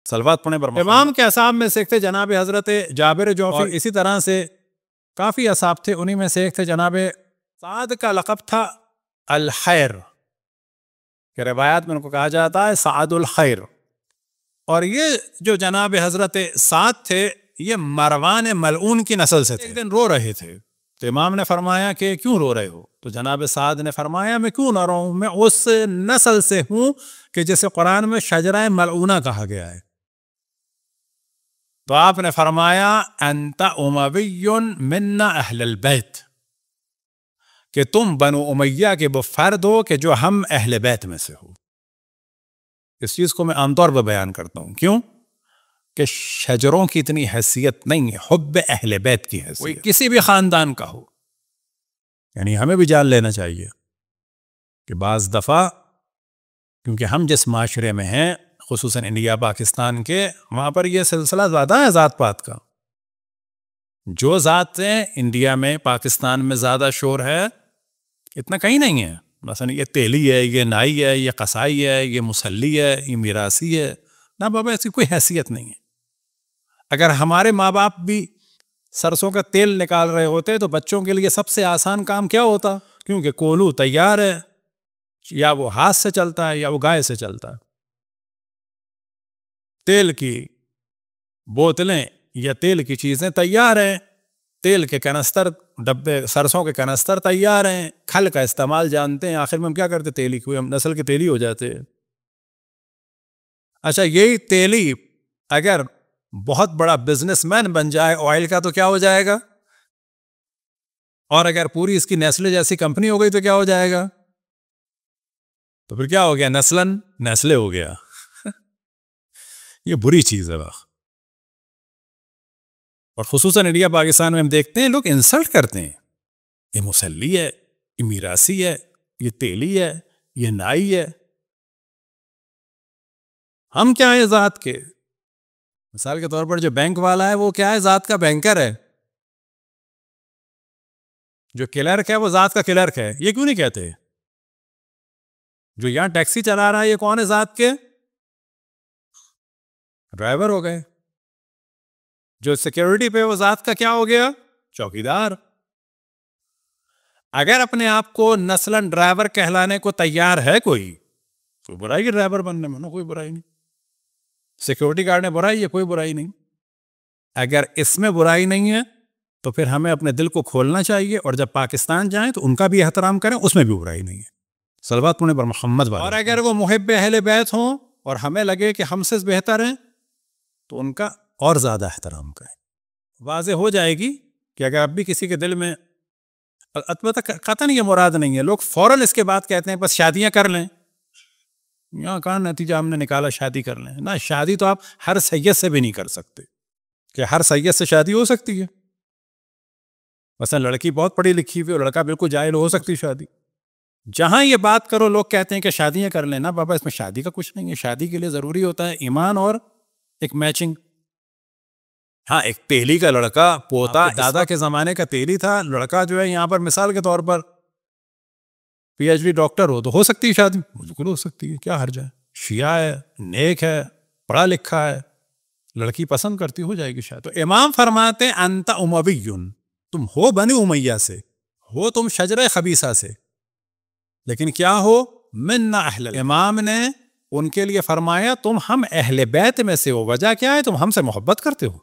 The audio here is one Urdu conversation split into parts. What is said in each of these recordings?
صلوات پڑھیں پر امام کے اصحاب میں سے ایک تھے جناب حضرت جابر جوفی، اور اسی طرح سے کافی اصحاب تھے، انہی میں سے ایک تھے جناب سعد کا لقب تھا الخیر، کہ روایات میں ان کو کہا جاتا ہے سعد الخیر. اور یہ جو جناب حضرت سعد تھے یہ مروان ملعون کی نسل سے تھے. ایک دن رو رہے تھے تو امام نے فرمایا کہ کیوں رو رہے ہو؟ تو جناب سعد نے فرمایا میں کیوں نہ روؤں، میں اس نسل سے ہوں کہ جسے قرآن میں شجرہ ملعونہ کہا گیا ہے. تو آپ نے فرمایا انت اموی منا اہل البیت، کہ تم بنو امیہ کے وہ فرد ہو کہ جو ہم اہل بیت میں سے ہو. اس چیز کو میں عام طور پر بیان کرتا ہوں، کیوں کہ شجروں کی اتنی حیثیت نہیں ہے، حب اہل بیت کی حیثیت، کوئی کسی بھی خاندان کا ہو. یعنی ہمیں بھی جان لینا چاہیے کہ بعض دفعہ کیونکہ ہم جس معاشرے میں ہیں خصوصاً انڈیا پاکستان کے، وہاں پر یہ سلسلہ زیادہ ہے ذات پات کا. جو ذاتیں انڈیا میں پاکستان میں زیادہ شور ہے اتنا کہیں نہیں ہے. مثلا یہ تیلی ہے، یہ نائی ہے، یہ قصائی ہے، یہ مسلی ہے، یہ میراثی ہے. نہ بابا ایسی کوئی حیثیت نہیں ہے. اگر ہمارے ماں باپ بھی سرسوں کا تیل نکال رہے ہوتے تو بچوں کے لیے سب سے آسان کام کیا ہوتا؟ کیونکہ کولو تیار ہے، یا وہ ہاتھ سے چلتا ہے یا وہ گائے سے چلتا ہے. تیل کی بوتلیں یا تیل کی چیزیں تیار ہیں، تیل کے کنستر ڈبے، سرسوں کے کنستر تیار ہیں، کھل کا استعمال جانتے ہیں. آخر میں ہم کیا کرتے؟ تیلی کوئی ہم نسل کے تیلی ہو جاتے ہیں. اچھا یہی تیلی اگر بہت بڑا بزنس مین بن جائے آئل کا تو کیا ہو جائے گا؟ اور اگر پوری اس کی نیسلے جیسی کمپنی ہو گئی تو کیا ہو جائے گا؟ تو پھر کیا ہو گیا؟ نسلن نیسلے ہو گیا. یہ بری چیز ہے. اور خصوصاً انڈیا پاکستان میں ہم دیکھتے ہیں لوگ انسلٹ کرتے ہیں، یہ مسلی ہے، یہ میراثی ہے، یہ تیلی ہے، یہ نائی ہے. ہم کیا ہے ذات کے؟ مثال کے طور پر جو بینک والا ہے وہ کیا ہے؟ ذات کا بینکر ہے. جو کلرک ہے وہ ذات کا کلرک ہے. یہ کیوں نہیں کہتے؟ جو یہاں ٹیکسی چلا رہا ہے یہ کون ہے ذات کے؟ ڈرائیور ہو گئے. جو سیکیورٹی پہ وہ ذات کا کیا ہو گیا؟ چوکیدار. اگر اپنے آپ کو نسلاً ڈرائیور کہلانے کو تیار ہے کوئی برائی ہے ڈرائیور بننے میں، کوئی برائی نہیں. سیکیورٹی گارڈ میں برائی ہے؟ کوئی برائی نہیں. اگر اس میں برائی نہیں ہے تو پھر ہمیں اپنے دل کو کھولنا چاہیے، اور جب پاکستان جائیں تو ان کا بھی احترام کریں، اس میں بھی برائی نہیں ہے. صلوات پڑھیں پر محمد والے. اور اگر وہ محب اہل بیت ہوں اور ہمیں لگے کہ ہم سے بہتر ہیں تو ان کا اور زیادہ احترام کریں. واضح ہو جائے گی کہ اگر اب بھی کسی کے دل میں قطعاً یہ مراد نہیں ہے، لوگ فوراً اس کے بعد کہتے ہیں بس شادیاں کر لیں. یہاں کہاں نتیجہ ہم نے نکالا شادی کر لیں؟ نہ، شادی تو آپ ہر سید سے بھی نہیں کر سکتے کہ ہر سید سے شادی ہو سکتی ہے. مثلا لڑکی بہت پڑھی لکھی ہوئی اور لڑکا بالکل جاہل ہو سکتی شادی. جہاں یہ بات کرو لوگ کہتے ہیں کہ شادیاں کر لیں. نا بابا، اس میں شادی کا کچھ نہیں ہے. شادی کے لیے ضروری ہوتا ہے ایمان اور ایک میچنگ. ہاں، ایک تیلی کا لڑکا، پوتا دادا کے زمانے کا تیلی تھا، لڑکا جو ہے یہاں پر مثال کے طور پر پی ایچ ڈی ڈاکٹر ہو تو ہو سکتی ہے شادی، بالکل ہو سکتی ہے. کیا حرج ہے؟ شیعہ ہے، نیک ہے، پڑھا لکھا ہے، لڑکی پسند کرتی، ہو جائے گی شادی. تو امام فرماتے ہیں انت اموی، تم ہو بنی امیہ سے، ہو تم شجرہ خبیثہ سے، لیکن کیا ہو؟ من اہل. امام نے ان کے لیے فرمایا تم ہم اہل بیت میں سے ہو. وجہ کیا ہے؟ تم ہم سے محبت کرتے ہو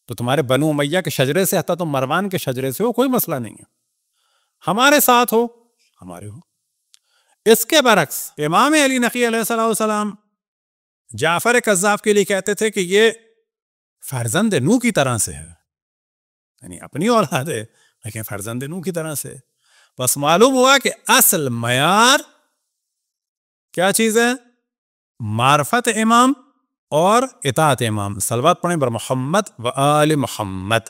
تو تمہارے بنو امیہ کے شجرے سے، حتیٰ تم مروان کے شجرے سے ہو، کوئی مسئلہ نہیں ہے. ہمارے ساتھ ہو، ہمارے ہو. اس کے برعکس امام علی نقی علیہ السلام جعفر کذاب کے لیے کہتے تھے کہ یہ فرزند نوح کی طرح سے ہے، یعنی اپنی اولاد ہے لیکن فرزند نوح کی طرح سے. بس معلوم ہوا کہ اصل معیار کیا چیز ہے؟ معرفت امام اور اطاعت امام. صلوات پڑھیں بر محمد و آل محمد.